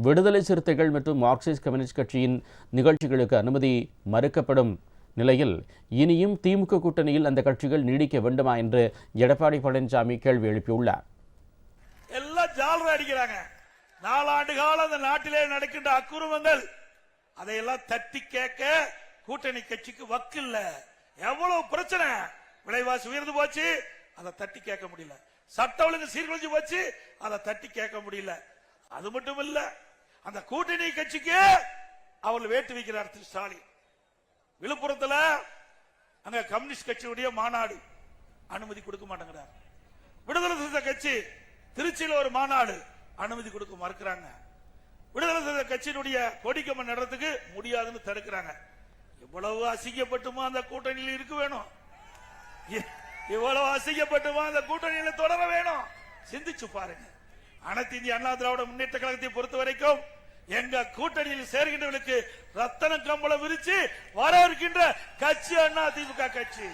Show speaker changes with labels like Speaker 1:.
Speaker 1: விடுதலை சிறுத்தைகள் மற்றும் Marxist communist கட்சியின் நிகழ்ச்சிகளுக்கு அனுமதி மறுக்கப்படும் நிலையில் இனியும் திமுக கூட்டணியில் அந்த கட்சிகள் நீடிக்க வேண்டுமா என்று எடப்பாடி பழனிசாமி கேள்வி எழுப்பியுள்ளார்.
Speaker 2: எல்லாம் ஜால்ரா அடிக்கிறாங்க. 4 ஆண்டு காலம் அந்த நாட்டிலே நடக்கின்ற அக்குறுமங்கள் அதையெல்லாம் தட்டி கேட்க கூட்டணி கட்சிக்கு வக்கு இல்ல. எவ்வளவு பிரச்சனை, விலைவாசி உயர்ந்து போச்சு, அதை தட்டி கேட்க முடியல. சட்ட ஒழுங்கு சீர்குலைஞ்சு போச்சு, அதை தட்டி கேட்க முடியல. அது மட்டும் இல்ல, அந்த கூட்டணி கட்சிக்கு அவர்கள் வேட்டு வைக்கிறார் திரு ஸ்டாலின். விழுப்புரத்துல அங்க கம்யூனிஸ்ட் கட்சியுடைய மாநாடு, அனுமதி கொடுக்க மாட்டேங்கிறார். விடுதலை சிறுத்தை கட்சி திருச்சியில் ஒரு மாநாடு, அனுமதி கொடுக்க மறுக்கிறாங்க. விடுதலை சிறுத்தை கட்சியினுடைய கொடிக்கம்பம் நடுறதுக்கு முடியாதுன்னு தடுக்கிறாங்க. இவ்வளவு அசிங்கப்பட்டுமா அந்த கூட்டணியில் இருக்க வேணும்? இவ்வளவு அசிங்கப்பட்டுமா அந்த கூட்டணியில் தொடர வேணும்? சிந்திச்சு பாருங்க. அனைத்து இந்திய அண்ணா திராவிட முன்னேற்ற கழகத்தை பொறுத்த வரைக்கும் எங்க கூட்டணியில் சேர்கின்றவர்களுக்கு ரத்தன கம்பளம் விரிச்சு வர இருக்கின்ற கட்சி அண்ணா திமுக கட்சி.